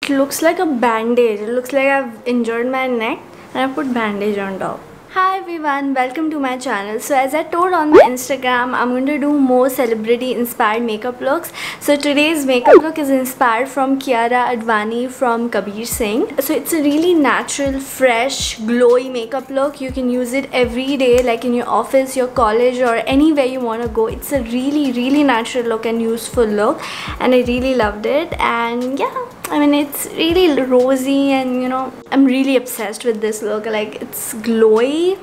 it looks like a bandage. It looks like I've injured my neck and I put bandage on top. Hi everyone, welcome to my channel. So as I told on my Instagram, I'm going to do more celebrity inspired makeup looks. So today's makeup look is inspired from Kiara Advani from Kabir Singh. So it's a really natural, fresh, glowy makeup look. You can use it every day, like in your office, your college, or anywhere you want to go. It's a really natural look and useful look, and I really loved it. And yeah, I mean, it's really rosy, and you know, I'm really obsessed with this look. Like, it's glowy.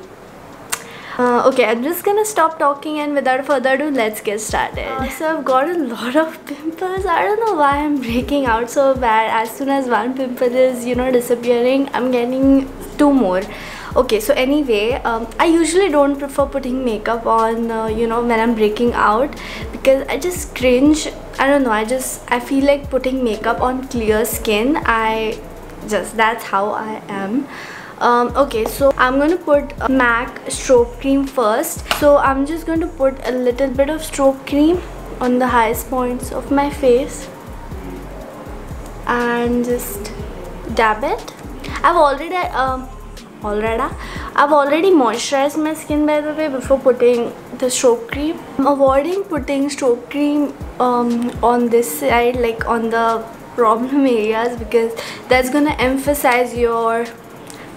Okay, I'm just gonna stop talking, and without further ado, let's get started. So I've got a lot of pimples. I don't know why I'm breaking out so bad. As soon as one pimple is, you know, disappearing, I'm getting two more. Okay, so anyway, I usually don't prefer putting makeup on, you know, when I'm breaking out, because I just cringe. I don't know, I feel like putting makeup on clear skin. That's how I am. Okay, so I'm going to put MAC strobe cream first. So I'm just going to put a little bit of strobe cream on the highest points of my face and just dab it. I've already moisturized my skin, by the way, before putting the strobe cream. I'm avoiding putting strobe cream on this side, like on the problem areas, because that's gonna emphasize your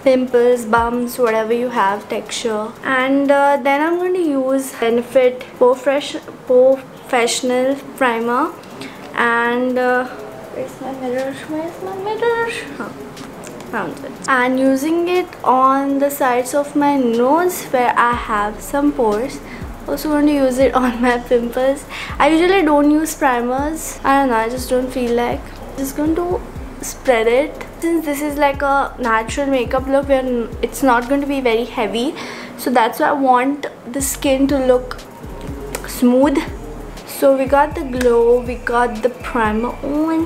pimples, bumps, whatever you have, texture. And then I'm going to use Benefit Professional Primer. And where's my mirror? Found it. And using it on the sides of my nose where I have some pores. Also going to use it on my pimples. I usually don't use primers. I don't know, I just don't feel like. Just going to spread it. Since this is like a natural makeup look where it's not going to be very heavy, so that's why I want the skin to look smooth. So we got the glow, we got the primer on.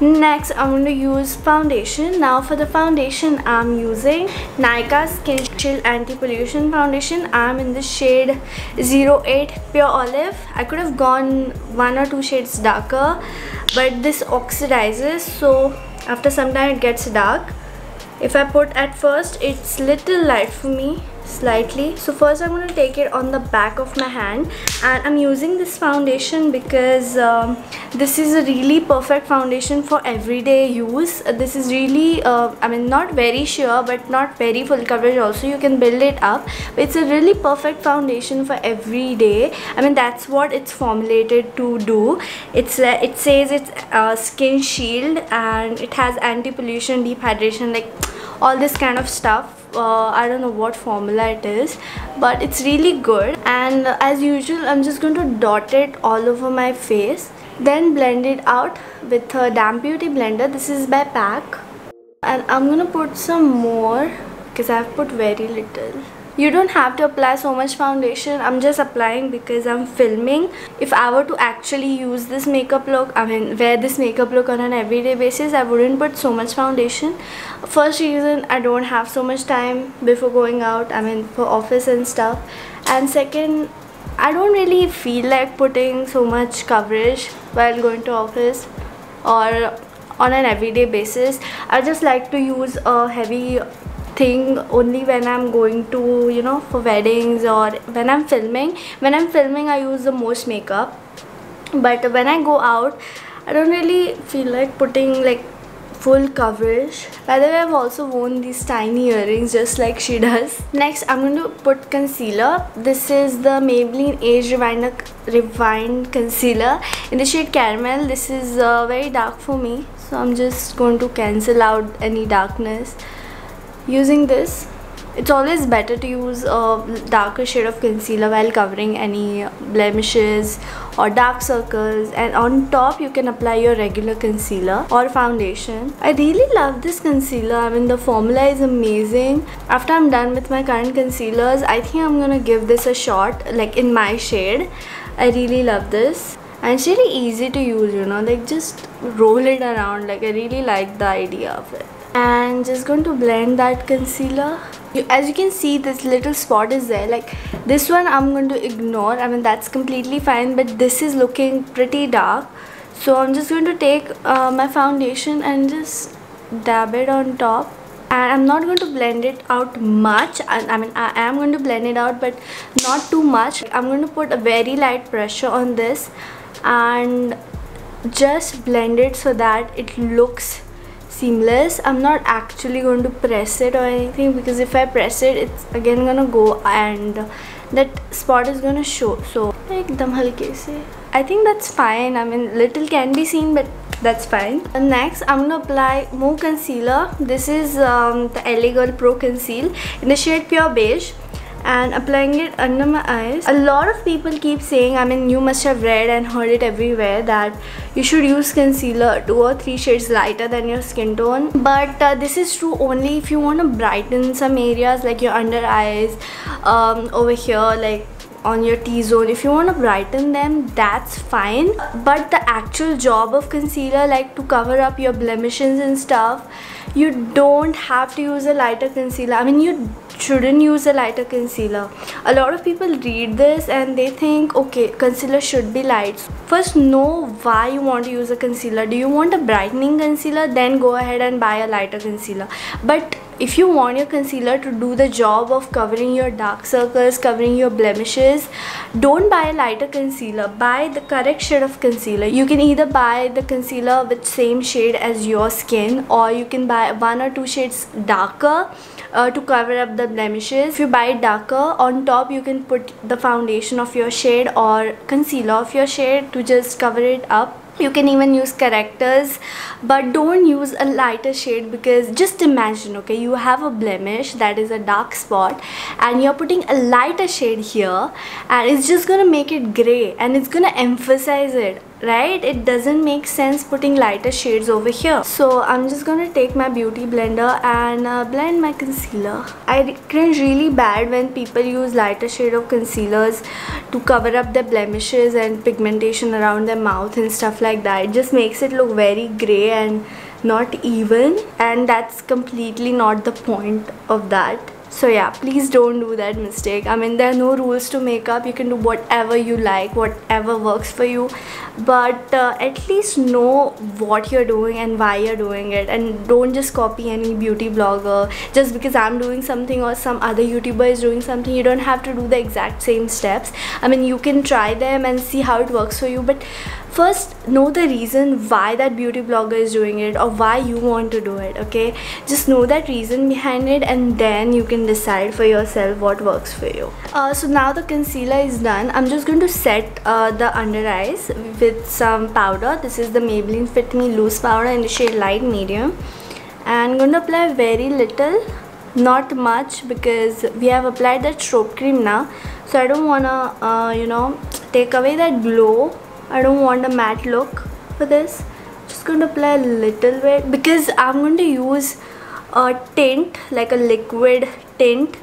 Next, I'm going to use foundation. Now for the foundation, I'm using Nykaa Skin Shield Anti-Pollution Foundation. I'm in the shade 08 Pure Olive. I could have gone 1 or 2 shades darker, but this oxidizes, so after some time it gets dark. If I put at first, it's little light for me, slightly. So first I'm going to take it on the back of my hand, and I'm using this foundation because this is a really perfect foundation for everyday use. This is really I mean, not very sheer but not very full coverage also. You can build it up, but it's a really perfect foundation for every day. I mean, that's what it's formulated to do. It says it's skin shield, and it has anti-pollution, deep hydration, like all this kind of stuff. I don't know what formula it is, but it's really good. And as usual, I'm just going to dot it all over my face, then blend it out with a damp beauty blender. This is by PAC, and I'm gonna put some more because I've put very little. You don't have to apply so much foundation. I'm just applying because I'm filming. If I were to actually use this makeup look, I mean, wear this makeup look on an everyday basis, I wouldn't put so much foundation. First reason, I don't have so much time before going out, I mean, for office and stuff. And second, I don't really feel like putting so much coverage while going to office or on an everyday basis. I just like to use a heavy thing only when I'm going to, you know, for weddings or when I'm filming. When I'm filming, I use the most makeup, but when I go out, I don't really feel like putting like full coverage. By the way, I've also worn these tiny earrings just like she does. Next, I'm going to put concealer. This is the Maybelline Age Refined Concealer in the shade Caramel. This is very dark for me, so I'm just going to cancel out any darkness using this. It's always better to use a darker shade of concealer while covering any blemishes or dark circles, and on top you can apply your regular concealer or foundation. I really love this concealer. I mean, the formula is amazing. After I'm done with my current concealers, I think I'm gonna give this a shot, like in my shade. I really love this, and it's really easy to use, you know, like just roll it around. Like, I really like the idea of it. And just going to blend that concealer. As you can see, this little spot is there. Like, this one I'm going to ignore. I mean, that's completely fine, but this is looking pretty dark. So I'm just going to take my foundation and just dab it on top. And I'm not going to blend it out much. I mean, I am going to blend it out, but not too much. I'm going to put a very light pressure on this and just blend it so that it looks seamless. I'm not actually going to press it or anything, because if I press it, it's again gonna go and that spot is gonna show. So ekdam halke se, I think that's fine. I mean, little can be seen, but that's fine. Next, I'm gonna apply more concealer. This is the LA Girl Pro Conceal in the shade Pure Beige, and applying it under my eyes. A lot of people keep saying, I mean, you must have read and heard it everywhere, that you should use concealer 2 or 3 shades lighter than your skin tone. But this is true only if you want to brighten some areas like your under eyes, over here, like on your T-zone. If you want to brighten them, that's fine. But the actual job of concealer, like to cover up your blemishes and stuff, you don't have to use a lighter concealer. I mean, you shouldn't use a lighter concealer. A lot of people read this and they think, okay, concealer should be light. First, know why you want to use a concealer. Do you want a brightening concealer? Then go ahead and buy a lighter concealer. But if you want your concealer to do the job of covering your dark circles, covering your blemishes, don't buy a lighter concealer. Buy the correct shade of concealer. You can either buy the concealer with same shade as your skin, or you can buy 1 or 2 shades darker to cover up the blemishes. If you buy it darker, on top you can put the foundation of your shade or concealer of your shade to just cover it up. You can even use correctors, but don't use a lighter shade, because just imagine, okay, you have a blemish that is a dark spot and you're putting a lighter shade here, and it's just gonna make it gray and it's gonna emphasize it, right? It doesn't make sense putting lighter shades over here. So I'm just gonna take my beauty blender and blend my concealer. I cringe really bad when people use lighter shade of concealers to cover up their blemishes and pigmentation around their mouth and stuff like that. It just makes it look very gray and not even, and that's completely not the point of that. So yeah, please don't do that mistake. I mean, there are no rules to makeup. You can do whatever you like, whatever works for you, but at least know what you're doing and why you're doing it, and don't just copy any beauty blogger. Just because I'm doing something or some other YouTuber is doing something, you don't have to do the exact same steps. I mean, you can try them and see how it works for you, but first know the reason why that beauty blogger is doing it or why you want to do it, okay? Just know that reason behind it, and then you can decide for yourself what works for you. So now the concealer is done. I'm just going to set the under eyes with some powder. This is the Maybelline Fit Me Loose Powder in the shade Light Medium, and I'm going to apply very little, not much, because we have applied that strobe cream now, so I don't want to you know, take away that glow. I don't want a matte look for this. Just going to apply a little bit, because I'm going to use a tint, like a liquid tint.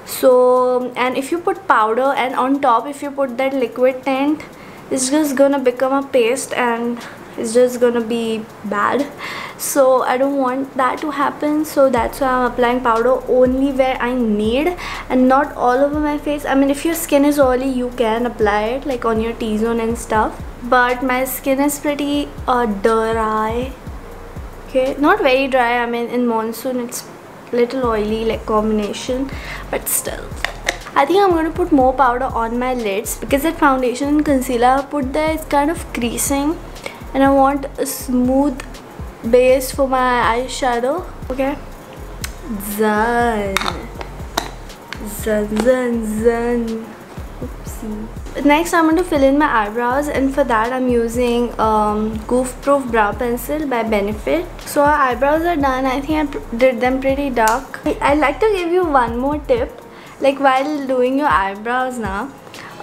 So, and if you put powder and on top if you put that liquid tint, it's just gonna become a paste and it's just gonna be bad. So I don't want that to happen, so that's why I'm applying powder only where I need and not all over my face. I mean, if your skin is oily, you can apply it like on your T-zone and stuff, but my skin is pretty dry, okay, not very dry. I mean, in monsoon it's little oily, like combination, but still I think I'm going to put more powder on my lids, because that foundation and concealer I put there is kind of creasing and I want a smooth base for my eyeshadow. Okay, zan. Oopsie. Next I'm going to fill in my eyebrows, and for that I'm using Goof Proof Brow Pencil by Benefit. So our eyebrows are done. I think I did them pretty dark. I'd like to give you one more tip. Like, while doing your eyebrows now,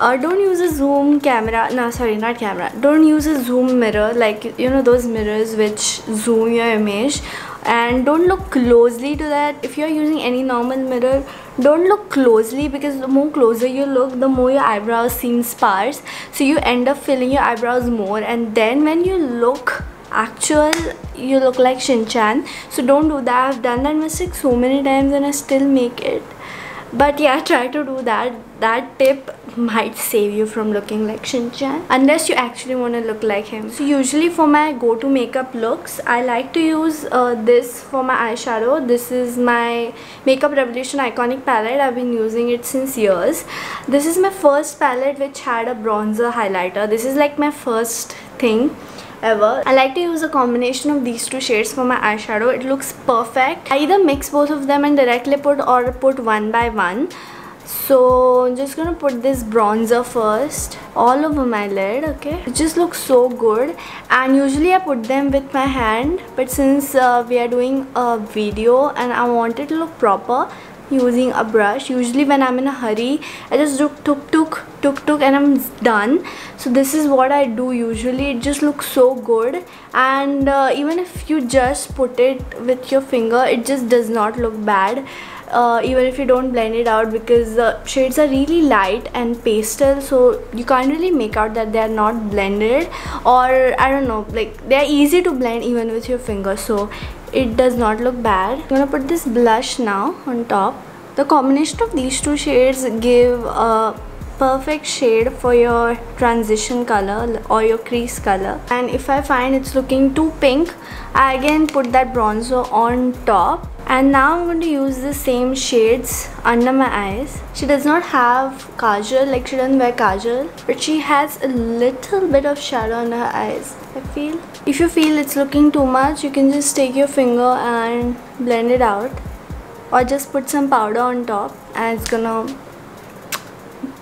don't use a zoom camera. No, sorry, not camera. Don't use a zoom mirror, like, you know, those mirrors which zoom your image. And don't look closely to that. If you're using any normal mirror, don't look closely, because the more closer you look, the more your eyebrows seem sparse. So you end up filling your eyebrows more, and then when you look actual, you look like Shin-chan. So don't do that. I've done that mistake so many times and I still make it. But yeah, try to do that. That tip might save you from looking like Shin-chan, unless you actually want to look like him. So usually for my go-to makeup looks, I like to use this for my eyeshadow. This is my Makeup Revolution Iconic palette. I've been using it since years. This is my first palette which had a bronzer highlighter. This is like my first thing ever. I like to use a combination of these two shades for my eyeshadow. It looks perfect. I either mix both of them and directly put, or put one by one. So I'm just gonna put this bronzer first all over my lid. Okay, it just looks so good, and usually I put them with my hand, but since we are doing a video and I want it to look proper, using a brush. Usually when I'm in a hurry, I just do tuk and I'm done. So this is what I do usually. It just looks so good, and even if you just put it with your finger, it just does not look bad. Even if you don't blend it out, because the shades are really light and pastel, so you can't really make out that they are not blended, or I don't know, like they are easy to blend even with your finger, so it does not look bad. I'm gonna put this blush now on top. The combination of these two shades give a perfect shade for your transition color or your crease color. And if I find it's looking too pink, I again put that bronzer on top. And now I'm going to use the same shades under my eyes. She does not have kajal, like she doesn't wear kajal, but she has a little bit of shadow under her eyes, I feel. If you feel it's looking too much, you can just take your finger and blend it out, or just put some powder on top and it's gonna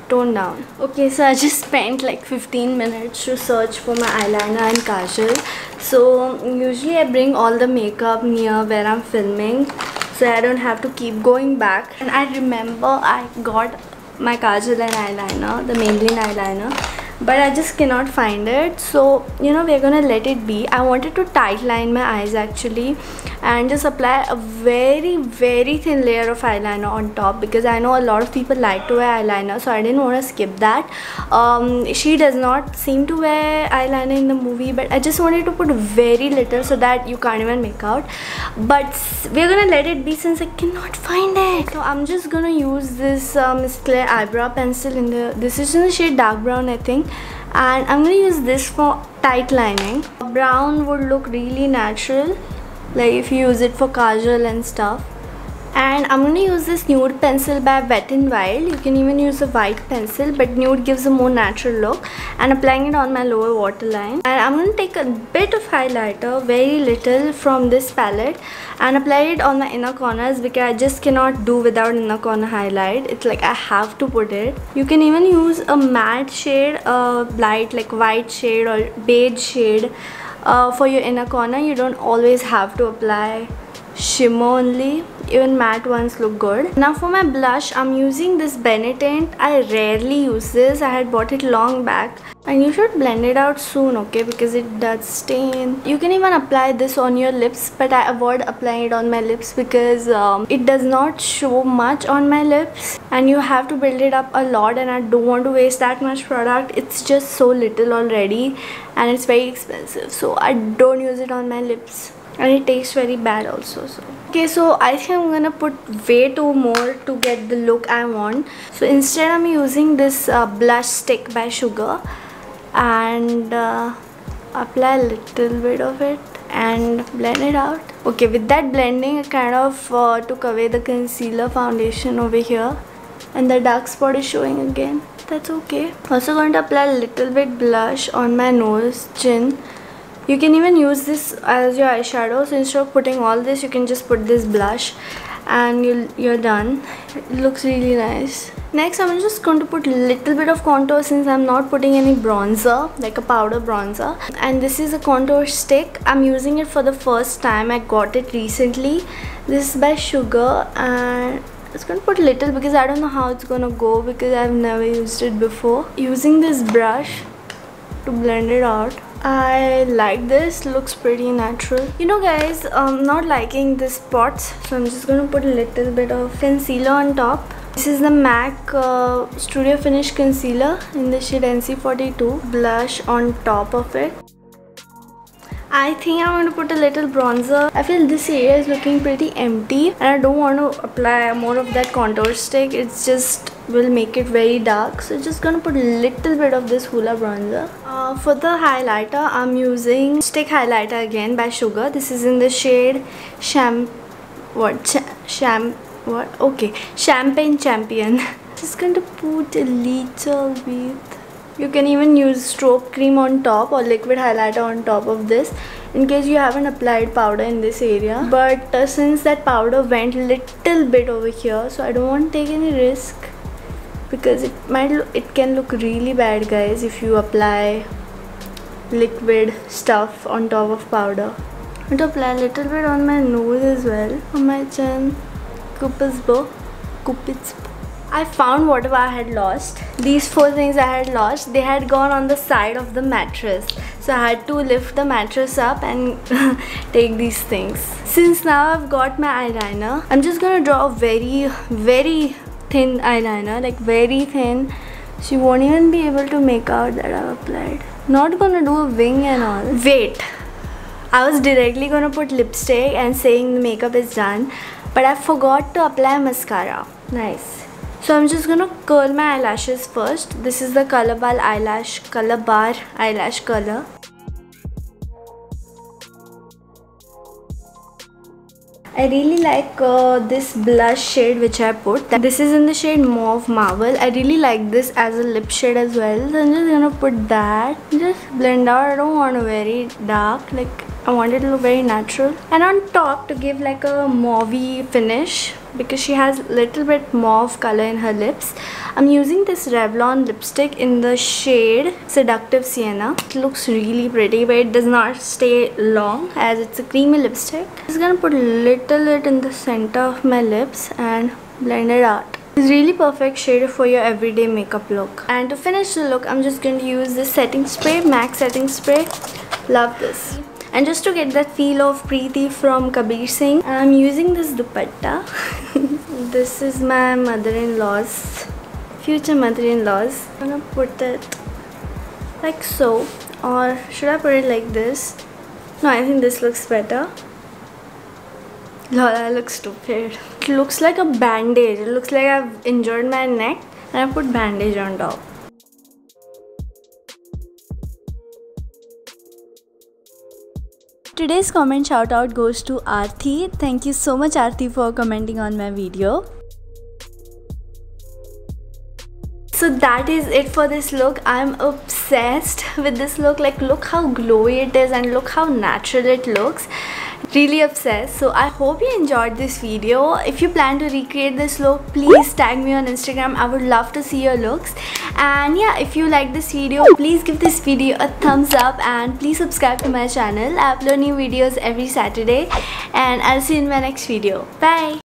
tone down. Okay, so I just spent like 15 minutes to search for my eyeliner and kajal. So usually I bring all the makeup near where I'm filming, so I don't have to keep going back. And I remember I got my kajal and eyeliner, the Maybelline eyeliner, but I just cannot find it. So you know, we're gonna let it be. I wanted to tight line my eyes actually, and just apply a very thin layer of eyeliner on top, because I know a lot of people like to wear eyeliner, so I didn't want to skip that. She does not seem to wear eyeliner in the movie, but I just wanted to put very little so that you can't even make out. But we're gonna let it be since I cannot find it. So I'm just gonna use this Miss Claire eyebrow pencil in this is in the shade dark brown, I think, and I'm gonna use this for tight lining. Brown would look really natural, like if you use it for kajal and stuff. And I'm going to use this nude pencil by Wet n Wild. You can even use a white pencil, but nude gives a more natural look, and applying it on my lower waterline. And I'm going to take a bit of highlighter, very little, from this palette and apply it on my inner corners, because I just cannot do without inner corner highlight. It's like I have to put it. You can even use a matte shade, light like white shade or beige shade for your inner corner. You don't always have to apply shimmer only. Even matte ones look good. Now for my blush, I'm using this Benetint. I rarely use this. I had bought it long back, and you should blend it out soon, okay, because it does stain. You can even apply this on your lips, but I avoid applying it on my lips because it does not show much on my lips, and you have to build it up a lot, and I don't want to waste that much product. It's just so little already, and it's very expensive, so I don't use it on my lips, and it tastes very bad also. So okay, so I think I'm gonna put way too more to get the look I want. So instead I'm using this blush stick by Sugar, and apply a little bit of it and blend it out. Okay, with that blending, I kind of took away the concealer foundation over here, and the dark spot is showing again. That's okay. Also going to apply a little bit blush on my nose, chin. You can even use this as your eyeshadow, so instead of putting all this, you can just put this blush and you're done. It looks really nice. Next, I'm just going to put a little bit of contour, since I'm not putting any bronzer, like a powder bronzer. And this is a contour stick. I'm using it for the first time. I got it recently. This is by Sugar, and it's going to put a little because I don't know how it's going to go, because I've never used it before. Using this brush to blend it out. I like this, looks pretty natural. You know guys, I'm not liking this spots, so I'm just going to put a little bit of concealer on top. This is the MAC Studio Finish Concealer in the shade NC42. Blush on top of it. I think I'm going to put a little bronzer. I feel this area is looking pretty empty and I don't want to apply more of that contour stick. It's just will make it very dark. So just going to put a little bit of this Hoola bronzer. For the highlighter, I'm using stick highlighter again by Sugar. This is in the shade Champagne Champion. Just going to put a little bit. You can even use strobe cream on top or liquid highlighter on top of this in case you haven't applied powder in this area. But since that powder went little bit over here, so I don't want to take any risk because it can look really bad, guys, if you apply liquid stuff on top of powder. I'm going to apply a little bit on my nose as well, on my chin, Cupid's bow. I found whatever I had lost. These 4 things I had lost, they had gone on the side of the mattress. So I had to lift the mattress up and take these things. Since now I've got my eyeliner, I'm just gonna draw a very, very thin eyeliner, like very thin. So you won't even be able to make out that I've applied. Not gonna do a wing and all. Wait, I was directly gonna put lipstick and saying the makeup is done, but I forgot to apply mascara. Nice. So I'm just gonna curl my eyelashes first. This is the Color Bar eyelash color. I really like this blush shade which I put. This is in the shade Mauve Marble. I really like this as a lip shade as well. So I'm just gonna put that. Just blend out. I don't want it very dark. Like I want it to look very natural. And on top to give like a mauvey finish, because she has little bit mauve color in her lips, I'm using this Revlon lipstick in the shade Seductive Sienna. It looks really pretty, but it does not stay long as it's a creamy lipstick. I'm just gonna put a little bit in the center of my lips and blend it out. It's really perfect shade for your everyday makeup look. And to finish the look, I'm just going to use this setting spray, MAC setting spray. Love this. And just to get that feel of Preeti from Kabir Singh, I'm using this dupatta. This is my mother-in-law's, future mother-in-law's. I'm gonna put it like so, or should I put it like this? No, I think this looks better. Lol, I look stupid. It looks like a bandage. It looks like I've injured my neck and I put bandage on top. Today's comment shout out goes to Aarthi. Thank you so much, Aarthi, for commenting on my video. So that is it for this look. I'm obsessed with this look. Like, look how glowy it is and look how natural it looks. Really obsessed. So I hope you enjoyed this video. If you plan to recreate this look, please tag me on Instagram. I would love to see your looks. And yeah, if you like this video, please give this video a thumbs up and please subscribe to my channel. I upload new videos every Saturday and I'll see you in my next video. Bye.